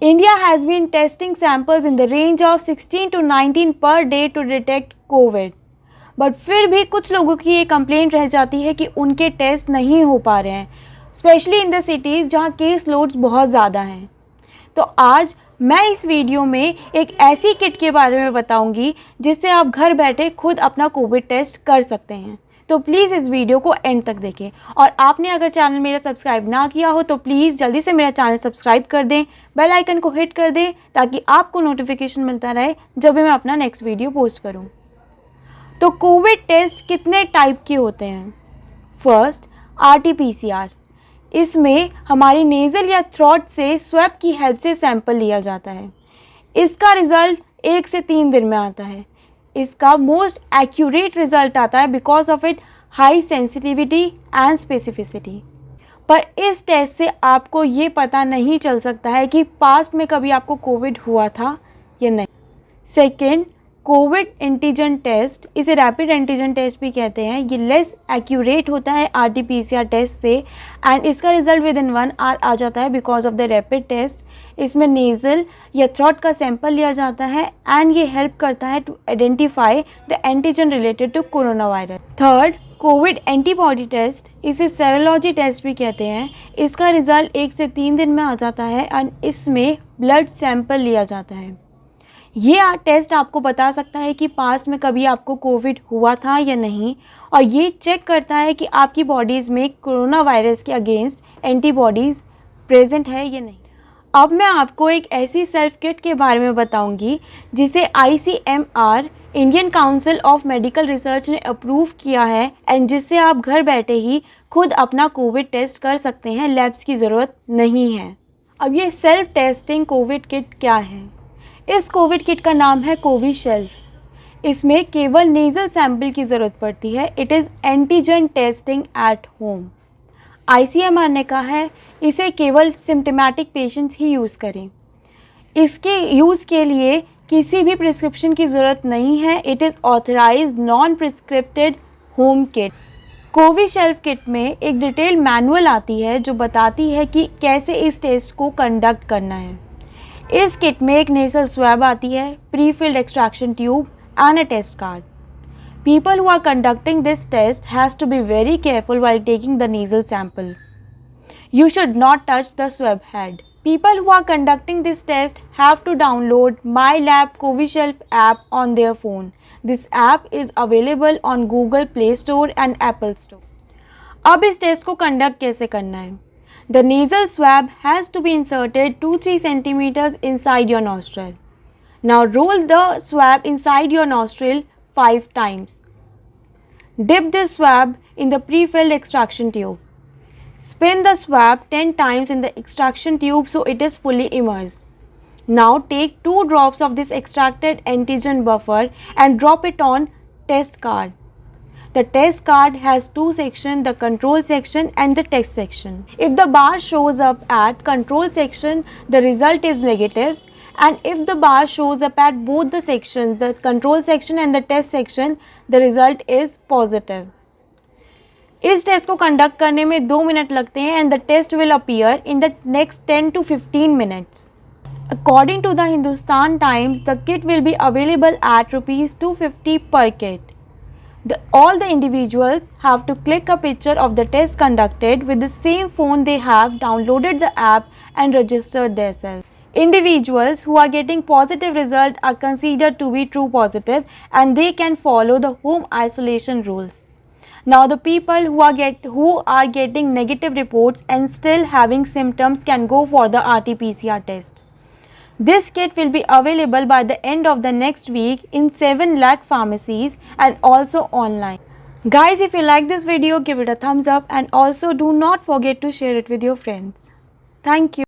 India has been testing samples in the range of 16 to 19 per day to detect COVID. But फिर भी कुछ लोगों की ये कंप्लेंट रह जाती है कि उनके टेस्ट नहीं हो पा रहे हैं, स्पेशली इन द सिटीज़ जहाँ केस लोड्स बहुत ज़्यादा हैं। तो आज मैं इस वीडियो में एक ऐसी किट के बारे में बताऊंगी जिससे आप घर बैठे खुद अपना कोविड टेस्ट कर सकते हैं। तो प्लीज़ इस वीडियो को एंड तक देखें, और आपने अगर चैनल मेरा सब्सक्राइब ना किया हो तो प्लीज़ जल्दी से मेरा चैनल सब्सक्राइब कर दें, बेल आइकन को हिट कर दें ताकि आपको नोटिफिकेशन मिलता रहे जब भी मैं अपना नेक्स्ट वीडियो पोस्ट करूं। तो कोविड टेस्ट कितने टाइप के होते हैं? First, RT-PCR। इसमें हमारी नेज़ल या थ्रोट से स्वैब की हेल्प से सैंपल लिया जाता है। इसका रिज़ल्ट 1 से 3 दिन में आता है। इसका मोस्ट एक्यूरेट रिज़ल्ट आता है because of it high sensitivity and specificity. पर इस टेस्ट से आपको ये पता नहीं चल सकता है कि पास्ट में कभी आपको कोविड हुआ था या नहीं। सेकेंड, कोविड एंटीजन टेस्ट, इसे रैपिड एंटीजन टेस्ट भी कहते हैं। ये लेस एक्यूरेट होता है RT-PCR टेस्ट से एंड इसका रिजल्ट विद इन 1 आवर आ जाता है because of the rapid test. इसमें नेज़ल या थ्रोट का सैंपल लिया जाता है एंड ये हेल्प करता है to identify the antigen related to corona virus. Third, covid antibody test, इसे सेरोलॉजी टेस्ट भी कहते हैं। इसका रिजल्ट 1 से 3 दिन में आ जाता है एंड इसमें ब्लड सैंपल लिया जाता है। ये टेस्ट आपको बता सकता है कि पास्ट में कभी आपको कोविड हुआ था या नहीं, और ये चेक करता है कि आपकी बॉडीज़ में कोरोना वायरस के अगेंस्ट एंटीबॉडीज़ प्रेजेंट है या नहीं। अब मैं आपको एक ऐसी सेल्फ किट के बारे में बताऊंगी जिसे ICMR Indian council of medical research ने अप्रूव किया है एंड जिससे आप घर बैठे ही खुद अपना कोविड टेस्ट कर सकते हैं, लैब्स की ज़रूरत नहीं है। अब ये सेल्फ टेस्टिंग कोविड किट क्या है? इस कोविड किट का नाम है कोविसेल्फ। इसमें केवल नेज़ल सैंपल की ज़रूरत पड़ती है। It is antigen testing at home. ICMR ने कहा है इसे केवल सिम्टोमेटिक पेशेंट्स ही यूज़ करें। इसके यूज़ के लिए किसी भी प्रिस्क्रिप्शन की ज़रूरत नहीं है। It is authorised non prescripted home kit. CoviSelf kit में एक डिटेल मैनुअल आती है जो बताती है कि कैसे इस टेस्ट को कंडक्ट करना है। इस किट में एक नेज़ल स्वैब आती है, pre-filled extraction tube and a test card. People who are conducting this test has to be very careful while taking the nasal sample. You should not touch the swab head. People who are conducting this test have to download Mylab Coviself app on their phone. This app is available on Google Play Store and Apple Store. अब इस test को conduct कैसे करना है? The nasal swab has to be inserted 2-3 centimeters inside your nostril. Now roll the swab inside your nostril 5 times. Dip the swab in the pre-filled extraction tube. Spin the swab 10 times in the extraction tube so it is fully immersed. Now take 2 drops of this extracted antigen buffer and drop it on test card. The test card has 2 sections, the control section and the test section. If the bar shows up at control section, the result is negative. And if the bar shows up at both the sections, the control section and the test section, the result is positive. इस test को conduct करने में 2 minute लगते हैं and the test will appear in the next 10 to 15 minutes. According to the Hindustan Times, the kit will be available at ₹250 per kit. All the individuals have to click a picture of the test conducted with the same phone they have downloaded the app and registered themselves. Individuals who are getting positive result are considered to be true positive and they can follow the home isolation rules. Now the people who are getting negative reports and still having symptoms can go for the RT-PCR test. This kit will be available by the end of the next week in 7 lakh pharmacies and also online. Guys, if you like this video, give it a thumbs up and also do not forget to share it with your friends. Thank you.